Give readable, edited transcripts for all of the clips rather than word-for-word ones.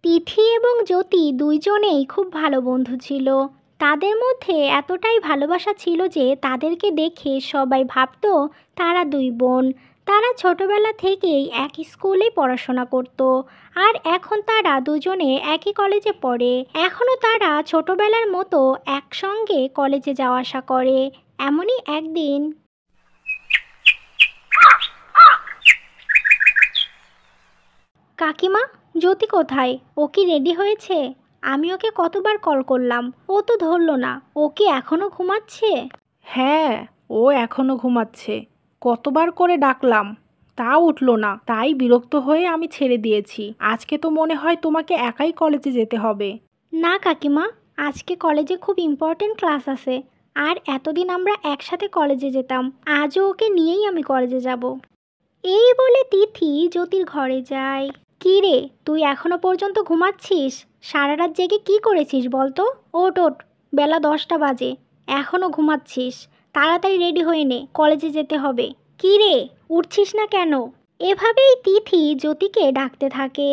তিথি এবং জ্যোতি দুইজনেই খুব ভালো বন্ধু ছিল। তাদের মধ্যে এতটাই ভালোবাসা ছিল যে তাদেরকে দেখে সবাই ভাবতো তারা দুই বোন। তারা ছোটবেলা থেকেই এক স্কুলে পড়াশোনা করত, আর এখন তারা দুজনে একই কলেজে পড়ে। এখনও তারা ছোটবেলার মতো একসঙ্গে কলেজে যাওয়া আসা করে। এমনই একদিন, কাকিমা, জ্যোতি কোথায়? ও কি রেডি হয়েছে? আমি ওকে কতবার কল করলাম, ও তো ধরলো না। ও কি এখনো ঘুমাচ্ছে? হ্যাঁ, ও এখনো ঘুমাচ্ছে। কতবার করে ডাকলাম, তাও উঠলো না। তাই বিরক্ত হয়ে আমি ছেড়ে দিয়েছি। আজকে তো মনে হয় তোমাকে একাই কলেজে যেতে হবে। না কাকিমা, আজকে কলেজে খুব ইম্পর্টেন্ট ক্লাস আছে। আর এতদিন আমরা একসাথে কলেজে যেতাম, আজও ওকে নিয়েই আমি কলেজে যাব। এই বলে তিথি জ্যোতির ঘরে যায়। কি রে, তুই এখনো পর্যন্ত ঘুমাচ্ছিস? সারা রাত জেগে কি করেছিস বলতো? ওঠ ওঠ, বেলা 10টা বাজে, এখনো ঘুমাচ্ছিস। তাড়াতাড়ি রেডি হয়ে নে, কলেজে যেতে হবে। কি রে, উঠছিস না কেন? এভাবেই তিথি জ্যোতিকে ডাকতে থাকে।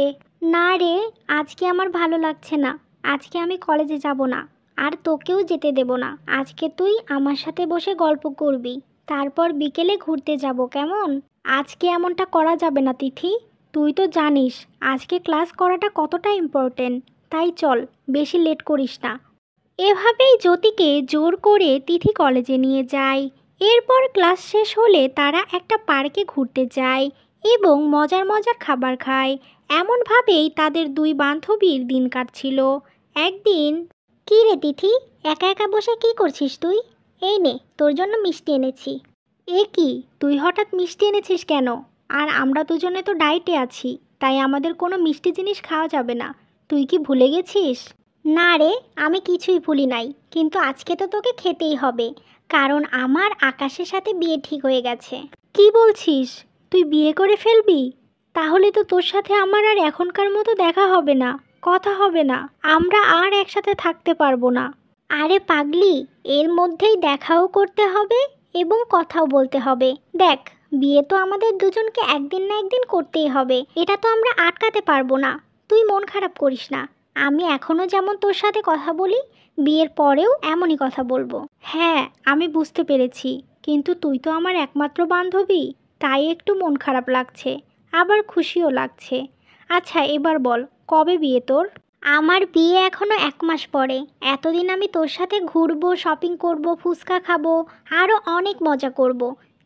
না রে, আজকে আমার ভালো লাগছে না। আজকে আমি কলেজে যাব না, আর তোকেও যেতে দেব না। আজকে তুই আমার সাথে বসে গল্প করবি, তারপর বিকেলে ঘুরতে যাব, কেমন? আজকে এমনটা করা যাবে না তিথি। তুই তো জানিস আজকে ক্লাস করাটা কতটা ইম্পর্টেন্ট। তাই চল, বেশি লেট করিস না। এভাবেই জ্যোতিকে জোর করে তিথি কলেজে নিয়ে যায়। এরপর ক্লাস শেষ হলে তারা একটা পার্কে ঘুরতে যায় এবং মজার মজার খাবার খায়। এমনভাবেই তাদের দুই বান্ধবীর দিন কাটছিল। একদিন, কি রে তিথি, একা একা বসে কি করছিস তুই? এই নে, তোর জন্য মিষ্টি এনেছি। এ কি, তুই হঠাৎ মিষ্টি এনেছিস কেন? আর আমরা দুজনে তো ডায়েটে আছি, তাই আমাদের কোনো মিষ্টি জিনিস খাওয়া যাবে না। তুই কি ভুলে গেছিস? না রে, আমি কিছুই ভুলি নাই, কিন্তু আজকে তো তোকে খেতেই হবে, কারণ আমার আকাশের সাথে বিয়ে ঠিক হয়ে গেছে। কি বলছিস? তুই বিয়ে করে ফেলবি? তাহলে তো তোর সাথে আমার আর এখনকার মতো দেখা হবে না, কথা হবে না, আমরা আর একসাথে থাকতে পারবো না। আরে পাগলি, এর মধ্যেই দেখাও করতে হবে এবং কথাও বলতে হবে। দেখ, বিয়ে তো আমাদের দুজনকে একদিন না একদিন করতেই হবে, এটা তো আমরা আটকাতে পারবো না। তুই মন খারাপ করিস না, আমি এখনও যেমন তোর সাথে কথা বলি, বিয়ের পরেও এমনই কথা বলবো। হ্যাঁ, আমি বুঝতে পেরেছি, কিন্তু তুই তো আমার একমাত্র বান্ধবী, তাই একটু মন খারাপ লাগছে, আবার খুশিও লাগছে। আচ্ছা এবার বল, কবে বিয়ে তোর? আমার বিয়ে এখনো 1 মাস পরে। এতদিন আমি তোর সাথে ঘুরবো, শপিং করব, ফুচকা খাবো, আরও অনেক মজা করব।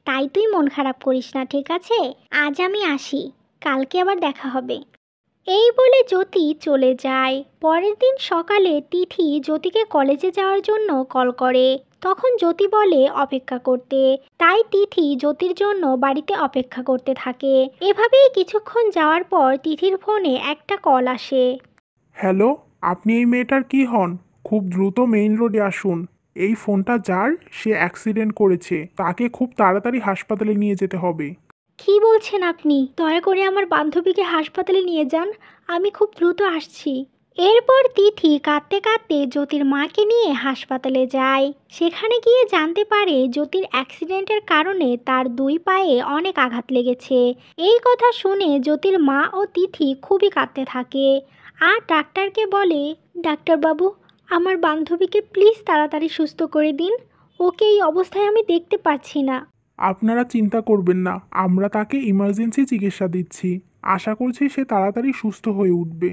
তাই তুই মন খারাপ করিস না, ঠিক আছে? আজ আমি আসি, কালকে আবার দেখা হবে। এই বলে জ্যোতি চলে যায়। পরের দিন সকালে তিথি জ্যোতিকে কলেজে যাওয়ার জন্য কল করে। তখন জ্যোতি বলে অপেক্ষা করতে। তাই তিথি জ্যোতির জন্য বাড়িতে অপেক্ষা করতে থাকে। এভাবেই কিছুক্ষণ যাওয়ার পর তিথির ফোনে একটা কল আসে। হ্যালো, আপনি এই মেয়েটার কি হন? খুব দ্রুত মেইন রোডে আসুন। এই ফোনটা যার, সে অ্যাক্সিডেন্ট করেছে, তাকে খুব তাড়াতাড়ি হাসপাতালে নিয়ে যেতে হবে। কি বলছেন আপনি? দয়া করে আমার বান্ধবীকে হাসপাতালে নিয়ে যান, আমি খুব দ্রুত আসছি। এরপর তিথি কাঁদতে কাঁদতে জ্যোতির মাকে নিয়ে হাসপাতালে যায়। সেখানে গিয়ে জানতে পারে জ্যোতির অ্যাক্সিডেন্টের কারণে তার দুই পায়ে অনেক আঘাত লেগেছে। এই কথা শুনে জ্যোতির মা ও তিথি খুবই কাঁদতে থাকে আর ডাক্তারকে বলে, ডাক্তারবাবু, আমার বান্ধবীকে প্লিজ তাড়াতাড়ি সুস্থ করে দিন, ওকে এই অবস্থায় আমি দেখতে পাচ্ছি না। আপনারা চিন্তা করবেন না, আমরা তাকে ইমার্জেন্সি চিকিৎসা দিচ্ছি। আশা করছি সে তাড়াতাড়ি সুস্থ হয়ে উঠবে।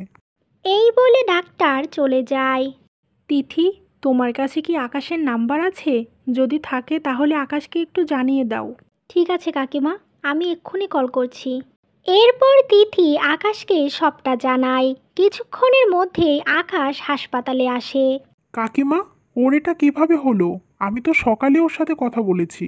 এই বলে ডাক্তার চলে যায়। তিথি, তোমার কাছে কি আকাশের নাম্বার আছে? যদি থাকে তাহলে আকাশকে একটু জানিয়ে দাও। ঠিক আছে কাকিমা, আমি এক্ষুনি কল করছি। এরপর তিথি আকাশকে সবটা জানায়। কিছুক্ষণের মধ্যেই আকাশ হাসপাতালে আসে। কাকিমা, ওর এটা কিভাবে হলো? আমি তো সকালে ওর সাথে কথা বলেছি।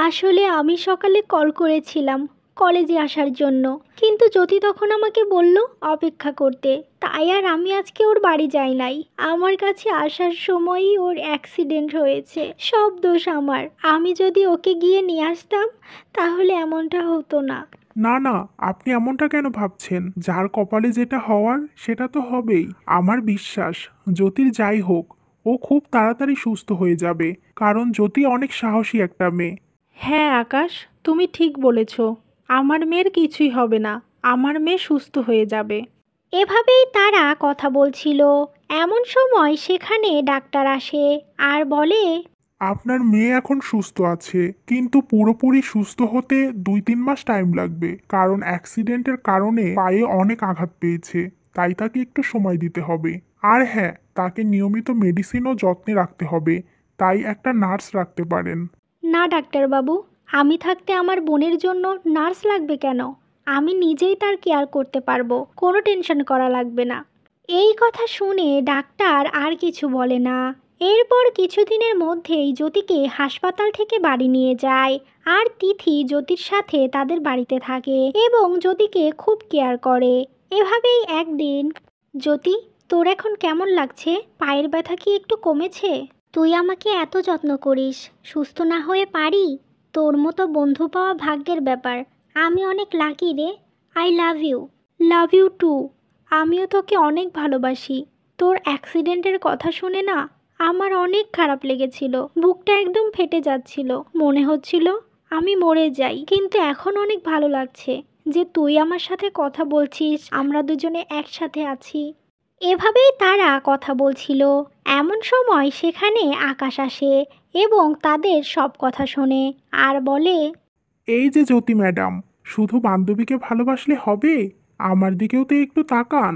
আসলে আমি সকালে কল করেছিলাম কলেজে আসার জন্য, কিন্তু জ্যোতি তখন আমাকে বলল অপেক্ষা করতে, তাই আর আমি আজকে ওর বাড়ি যাই নাই। আমার কাছে আসার সময়ই ওর অ্যাক্সিডেন্ট হয়েছে, সব দোষ আমার। আমি যদি ওকে গিয়ে নিয়ে আসতাম তাহলে এমনটা হতো না। না না, আপনি এমনটা কেন ভাবছেন? যার কপালে যেটা হওয়ার সেটা তো হবেই। আমার বিশ্বাস, জ্যোতির যাই হোক, ও খুব তাড়াতাড়ি সুস্থ হয়ে যাবে, কারণ জ্যোতি অনেক সাহসী একটা মেয়ে। হ্যাঁ আকাশ, তুমি ঠিক বলেছ। আমার মেয়ের কিছুই হবে না, আমার মেয়ে সুস্থ হয়ে যাবে। এভাবেই তারা কথা বলছিল। এমন সময় সেখানে ডাক্তার আসে আর বলে, আপনার মেয়ে এখন সুস্থ আছে, কিন্তু পুরোপুরি সুস্থ হতে 2-3 মাস টাইম লাগবে, কারণ অ্যাক্সিডেন্টের কারণে পায়ে অনেক আঘাত পেয়েছে। তাই তাকে একটু সময় দিতে হবে। আর হ্যাঁ, তাকে নিয়মিত মেডিসিন ও যত্নে রাখতে হবে। তাই একটা নার্স রাখতে পারেন। না ডাক্তারবাবু, আমি থাকতে আমার বোনের জন্য নার্স লাগবে কেন? আমি নিজেই তার কেয়ার করতে পারবো, কোনো টেনশন করা লাগবে না। এই কথা শুনে ডাক্তার আর কিছু বলে না। এরপর কিছুদিনের মধ্যেই জ্যোতিকে হাসপাতাল থেকে বাড়ি নিয়ে যায়। আর তিথি জ্যোতির সাথে তাদের বাড়িতে থাকে এবং জ্যোতিকে খুব কেয়ার করে। এভাবেই একদিন, জ্যোতি, তোর এখন কেমন লাগছে? পায়ের ব্যথা কি একটু কমেছে? তুই আমাকে এত যত্ন করিস, সুস্থ না হয়ে পারি? তোর মতো বন্ধু পাওয়া ভাগ্যের ব্যাপার। আমি অনেক লাকি রে। I love you. Love you too. আমিও তোকে অনেক ভালোবাসি। তোর অ্যাক্সিডেন্টের কথা শুনে না আমার অনেক খারাপ লেগেছিল, বুকটা একদম ফেটে যাচ্ছিল, মনে হচ্ছিল আমি মরে যাই। কিন্তু এখন অনেক ভালো লাগছে যে তুই আমার সাথে কথা বলছিস, আমরা দুজনে একসাথে আছি। এভাবেই তারা কথা বলছিল। এমন সময় সেখানে আকাশ আসে এবং তাদের সব কথা শোনে আর বলে, এই যে জ্যোতি ম্যাডাম, শুধু বান্ধবীকে ভালোবাসলে হবে? আমার দিকেও তো একটু তাকান।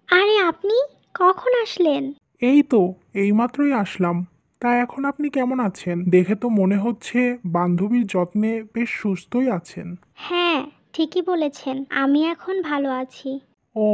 আরে আপনি কখন আসলেন? এই তো এইমাত্রই আসলাম। তা এখন আপনি কেমন আছেন? দেখে তো মনে হচ্ছে বান্ধবীর যত্নে বেশ সুস্থই আছেন। হ্যাঁ, ঠিকই বলেছেন, আমি এখন ভালো আছি। ও,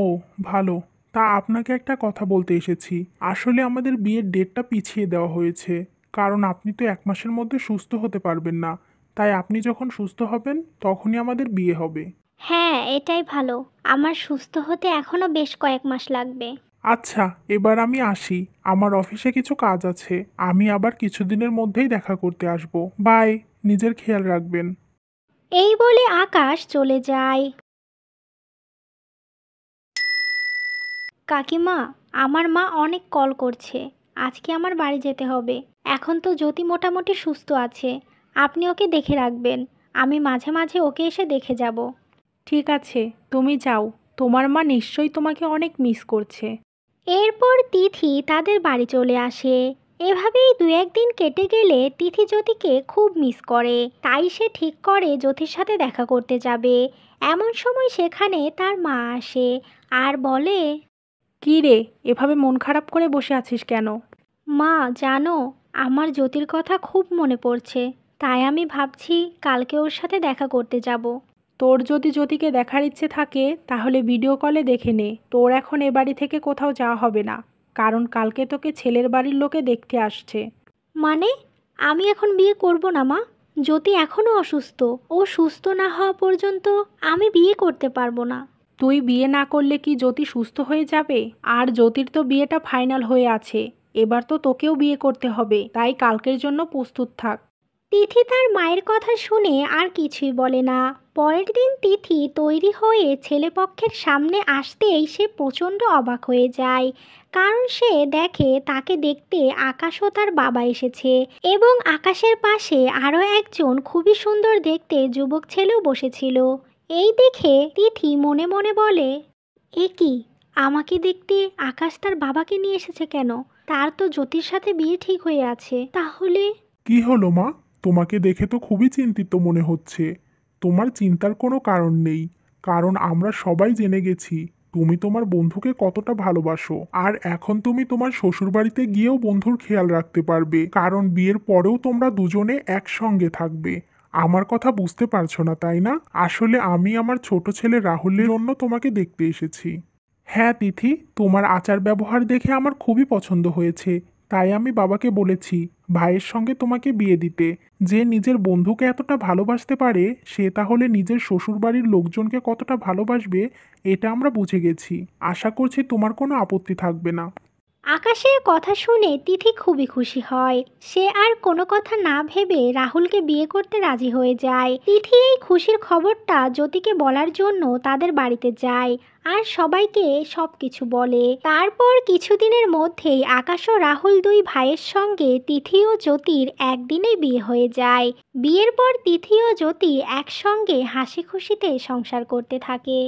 ভালো। তা আপনাকে একটা কথা বলতে এসেছি। আসলে আমাদের বিয়ের ডেটটা পিছিয়ে দেওয়া হয়েছে, কারণ আপনি তো 1 মাসের মধ্যে সুস্থ হতে পারবেন না। তাই আপনি যখন সুস্থ হবেন তখনই আমাদের বিয়ে হবে। হ্যাঁ, এটাই ভালো। আমার সুস্থ হতে এখনো বেশ কয়েক মাস লাগবে। আচ্ছা, এবার আমি আসি। আমার অফিসে কিছু কাজ আছে। আমি আবার কিছুদিনের মধ্যেই দেখা করতে আসব। বাই। নিজের খেয়াল রাখবেন। এই বলে আকাশ চলে যায়। কাকিমা, আমার মা অনেক কল করছে। আজকে আমার বাড়ি যেতে হবে। এখন তো জ্যোতি মোটামুটি সুস্থ আছে। আপনি ওকে দেখে রাখবেন। আমি মাঝে মাঝে ওকে এসে দেখে যাব। ঠিক আছে, তুমি যাও। তোমার মা নিশ্চয়ই তোমাকে অনেক মিস করছে। এরপর তিথি তাদের বাড়ি চলে আসে। এভাবেই 2-1 দিন কেটে গেলে তিথি জ্যোতিকে খুব মিস করে। তাই সে ঠিক করে জ্যোতির সাথে দেখা করতে যাবে। এমন সময় সেখানে তার মা আসে আর বলে, কী রে, এভাবে মন খারাপ করে বসে আছিস কেন? মা জানো, আমার জ্যোতির কথা খুব মনে পড়ছে। তাই আমি ভাবছি কালকে ওর সাথে দেখা করতে যাব। তোর যদি জ্যোতিকে দেখার ইচ্ছে থাকে তাহলে ভিডিও কলে দেখে নে। তোর এখন এ বাড়ি থেকে কোথাও যাওয়া হবে না, কারণ কালকে তোকে ছেলের বাড়ির লোকে দেখতে আসছে। মানে, আমি এখন বিয়ে করব না মা? জ্যোতি এখনও অসুস্থ। ও সুস্থ না হওয়া পর্যন্ত আমি বিয়ে করতে পারবো না। তুই বিয়ে না করলে কি জ্যোতি সুস্থ হয়ে যাবে? আর জ্যোতির তো বিয়েটা ফাইনাল হয়ে আছে। এবার তো তোকেও বিয়ে করতে হবে, তাই কালকের জন্য প্রস্তুত থাক। তিথি তার মায়ের কথা শুনে আর কিছুই বলে না। পরের দিন তিথি তৈরি হয়ে ছেলেপক্ষের সামনে আসতেই সে প্রচণ্ড অবাক হয়ে যায়, কারণ সে দেখে তাকে দেখতে আকাশ ও তার বাবা এসেছে এবং আকাশের পাশে আরও একজন খুবই সুন্দর দেখতে যুবক ছেলেও বসেছিল। এই দেখে তিথি মনে মনে বলে, এ কি, আমাকে দেখতে আকাশ তার বাবাকে নিয়ে এসেছে কেন? তার তো জ্যোতির সাথে বিয়ে ঠিক হয়ে আছে। তাহলে কি হলো মা? তোমাকে দেখে তো খুবই চিন্তিত মনে হচ্ছে। তোমার চিন্তার কোনো কারণ নেই, কারণ আমরা সবাই জেনে গেছি তুমি তোমার বন্ধুকে কতটা ভালোবাসো। আর এখন তুমি তোমার শ্বশুরবাড়িতে গিয়েও বন্ধুর খেয়াল রাখতে পারবে, কারণ বিয়ের পরেও তোমরা দুজনে একসঙ্গে থাকবে। আমার কথা বুঝতে পারছো না তাই না? আসলে আমি আমার ছোট ছেলে রাহুলের জন্য তোমাকে দেখতে এসেছি। হ্যাঁ তিথি, তোমার আচার ব্যবহার দেখে আমার খুবই পছন্দ হয়েছে। তাই আমি বাবাকে বলেছি ভাইয়ের সঙ্গে তোমাকে বিয়ে দিতে। যে নিজের বন্ধুকে এতটা ভালোবাসতে পারে, সে তাহলে নিজের শ্বশুরবাড়ির লোকজনকে কতটা ভালোবাসবে, এটা আমরা বুঝে গেছি। আশা করছি তোমার কোনো আপত্তি থাকবে না। আকাশের কথা শুনে তিথি খুবই খুশি হয়। সে আর কোনো কথা না ভেবে রাহুলকে বিয়ে করতে রাজি হয়ে যায়। তিথি এই খুশির খবরটা জ্যোতিকে বলার জন্য তাদের বাড়িতে যায় আর সবাইকে সবকিছু বলে। তারপর কিছুদিনের মধ্যেই আকাশ ও রাহুল দুই ভাইয়ের সঙ্গে তিথি ও জ্যোতির একদিনেই বিয়ে হয়ে যায়। বিয়ের পর তিথি ও জ্যোতি একসঙ্গে হাসি খুশিতে সংসার করতে থাকে।